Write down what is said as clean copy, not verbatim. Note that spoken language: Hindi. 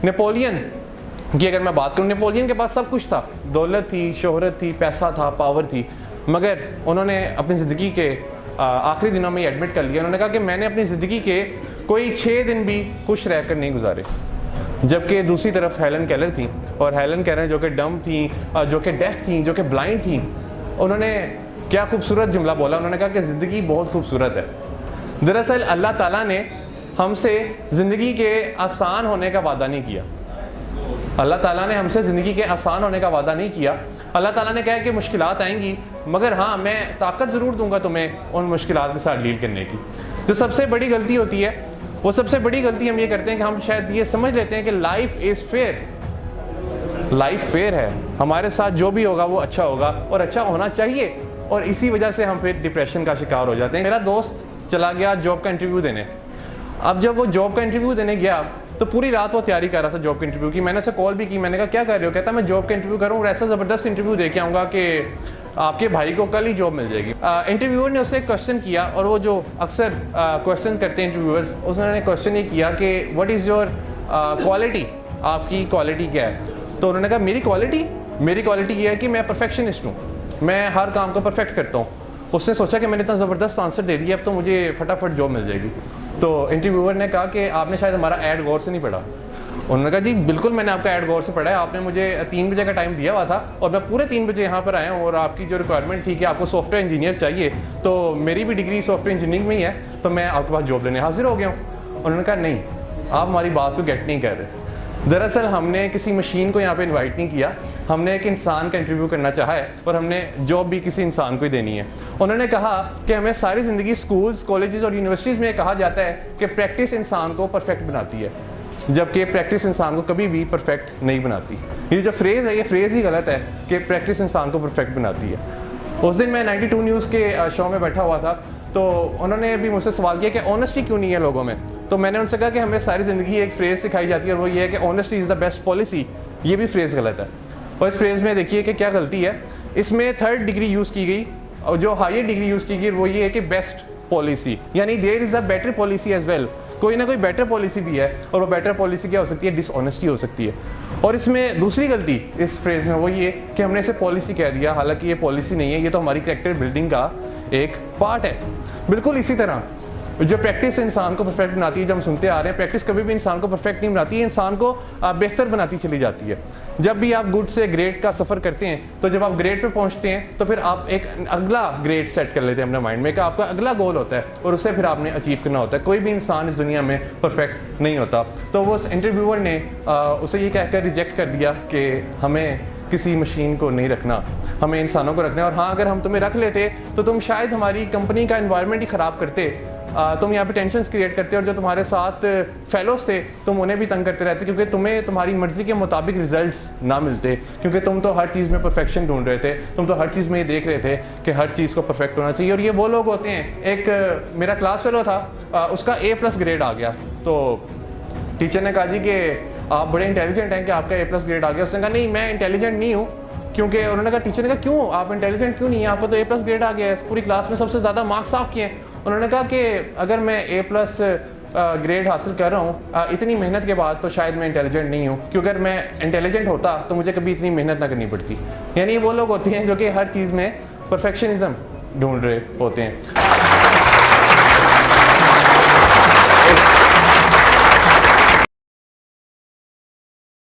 नेपोलियन की अगर मैं बात करूँ, नेपोलियन के पास सब कुछ था, दौलत थी, शोहरत थी, पैसा था, पावर थी, मगर उन्होंने अपनी ज़िंदगी के आखिरी दिनों में एडमिट कर लिया। उन्होंने कहा कि मैंने अपनी ज़िंदगी के कोई 6 दिन भी खुश रहकर नहीं गुजारे। जबकि दूसरी तरफ हेलन केलर थी, और हेलन केलर जो कि डम थी, जो कि डेफ थी, जो कि ब्लाइंड थी, उन्होंने क्या खूबसूरत जुमला बोला। उन्होंने कहा कि ज़िंदगी बहुत खूबसूरत है। दरअसल अल्लाह ताला ने हमसे ज़िंदगी के आसान होने का वादा नहीं किया। अल्लाह ताला ने हमसे ज़िंदगी के आसान होने का वादा नहीं किया। अल्लाह ताला ने कहा कि मुश्किलात आएंगी, मगर हाँ मैं ताकत ज़रूर दूंगा तुम्हें उन मुश्किलात के साथ डील करने की। जो सबसे बड़ी गलती होती है, वो सबसे बड़ी गलती हम ये करते हैं कि हम शायद ये समझ लेते हैं कि life is fair. Life fair है, हमारे साथ जो भी होगा वो अच्छा होगा और अच्छा होना चाहिए, और इसी वजह से हम फिर डिप्रेशन का शिकार हो जाते हैं। मेरा दोस्त चला गया जॉब का इंटरव्यू देने। अब जब वो जॉब का इंटरव्यू देने गया तो पूरी रात वो तैयारी कर रहा था जॉब के इंटरव्यू की। मैंने उसे कॉल भी की, मैंने कहा क्या कर रहे हो? कहता मैं जॉब का इंटरव्यू कर रहा हूँ और ऐसा ज़बरदस्त इंटरव्यू दे के आऊँगा कि आपके भाई को कल ही जॉब मिल जाएगी। इंटरव्यूअर ने उससे एक क्वेश्चन किया, और वो जो अक्सर क्वेश्चन करते हैं इंटरव्यूअर्स, उसने क्वेश्चन ये किया कि व्हाट इज़ योर क्वालिटी, आपकी क्वालिटी क्या है? तो उन्होंने कहा मेरी क्वालिटी ये है कि मैं परफेक्शनिस्ट हूँ, मैं हर काम को परफेक्ट करता हूँ। उसने सोचा कि मैंने इतना ज़बरदस्त आंसर दे दिया, अब तो मुझे फटाफट जॉब मिल जाएगी। तो इंटरव्यूअर ने कहा कि आपने शायद हमारा ऐड गौर से नहीं पढ़ा। उन्होंने कहा जी बिल्कुल मैंने आपका ऐड गौर से पढ़ा है, आपने मुझे 3 बजे का टाइम दिया हुआ था और मैं पूरे 3 बजे यहाँ पर आया हूँ, और आपकी जो रिक्वायरमेंट थी कि आपको सॉफ्टवेयर इंजीनियर चाहिए, तो मेरी भी डिग्री सॉफ्टवेयर इंजीनियरिंग में ही है, तो मैं आपके पास जॉब लेने हाजिर हो गया हूँ। उन्होंने कहा नहीं, आप हमारी बात को गेट नहीं कर रहे। दरअसल हमने किसी मशीन को यहाँ पे इनवाइट नहीं किया, हमने एक इंसान का इंटरव्यू करना चाहा है, और हमने जॉब भी किसी इंसान को ही देनी है। उन्होंने कहा कि हमें सारी ज़िंदगी स्कूल्स, कॉलेजेस और यूनिवर्सिटीज़ में कहा जाता है कि प्रैक्टिस इंसान को परफेक्ट बनाती है, जबकि प्रैक्टिस इंसान को कभी भी परफेक्ट नहीं बनाती। ये जो फ्रेज़ है, ये फ्रेज़ ही गलत है कि प्रैक्टिस इंसान को परफेक्ट बनाती है। उस दिन मैं 92 न्यूज़ के शो में बैठा हुआ था, तो उन्होंने भी मुझसे सवाल किया कि ऑनेस्टी क्यों नहीं है लोगों में। तो मैंने उनसे कहा कि हमें सारी ज़िंदगी एक फ्रेज़ सिखाई जाती है, और वो ये है कि honesty is the best policy. ये भी फ्रेज़ गलत है, और इस फ्रेज़ में देखिए कि क्या गलती है। इसमें 3rd डिग्री यूज़ की गई, और जो हायर डिग्री यूज़ की गई वो ये है कि बेस्ट पॉलिसी, यानी there is a better policy as well. कोई ना कोई बेटर पॉलिसी भी है, और वो बेटर पॉलिसी क्या हो सकती है? डिसऑनेस्टी हो सकती है। और इसमें दूसरी गलती इस फ्रेज़ में वो ये कि हमने इसे पॉलिसी कह दिया, हालांकि ये पॉलिसी नहीं है, ये तो हमारी कैरेक्टर बिल्डिंग का एक पार्ट है। बिल्कुल इसी तरह जो प्रैक्टिस इंसान को परफेक्ट बनाती है, जब हम सुनते आ रहे हैं, प्रैक्टिस कभी भी इंसान को परफेक्ट नहीं बनाती है, इंसान को बेहतर बनाती चली जाती है। जब भी आप गुड से ग्रेट का सफ़र करते हैं, तो जब आप ग्रेट पे पहुंचते हैं तो फिर आप एक अगला ग्रेट सेट कर लेते हैं अपने माइंड में कि आपका अगला गोल होता है, और उसे फिर आपने अचीव करना होता है। कोई भी इंसान इस दुनिया में परफेक्ट नहीं होता। तो वो इंटरव्यूअर ने उसे ये कहकर रिजेक्ट कर दिया कि हमें किसी मशीन को नहीं रखना, हमें इंसानों को रखना है, और हाँ अगर हम तुम्हें रख लेते तो तुम शायद हमारी कंपनी का एनवायरनमेंट ही ख़राब करते, तुम यहाँ पे टेंशन क्रिएट करते, और जो तुम्हारे साथ फेलोज थे तुम उन्हें भी तंग करते रहते, क्योंकि तुम्हें तुम्हारी मर्जी के मुताबिक रिजल्ट्स ना मिलते, क्योंकि तुम तो हर चीज़ में परफेक्शन ढूंढ रहे थे, तुम तो हर चीज़ में ये देख रहे थे कि हर चीज़ को परफेक्ट होना चाहिए। और ये वो लोग होते हैं, एक मेरा क्लास फेलो था, उसका A+ ग्रेड आ गया, तो टीचर ने कहा जी कि आप बड़े इंटेलिजेंट हैं कि आपका A+ ग्रेड आ गया। उसने कहा नहीं मैं इंटेलिजेंट नहीं हूँ, क्योंकि उन्होंने कहा, टीचर ने कहा क्यों, आप इंटेलिजेंट क्यों नहीं है, आपको तो A+ ग्रेड आ गया है, पूरी क्लास में सबसे ज़्यादा मार्क्स आपके हैं। उन्होंने कहा कि अगर मैं A+ ग्रेड हासिल कर रहा हूँ इतनी मेहनत के बाद, तो शायद मैं इंटेलिजेंट नहीं हूँ, क्योंकि अगर मैं इंटेलिजेंट होता तो मुझे कभी इतनी मेहनत ना करनी पड़ती। यानी वो लोग होते हैं जो कि हर चीज़ में परफेक्शनिज्म ढूंढ रहे होते हैं।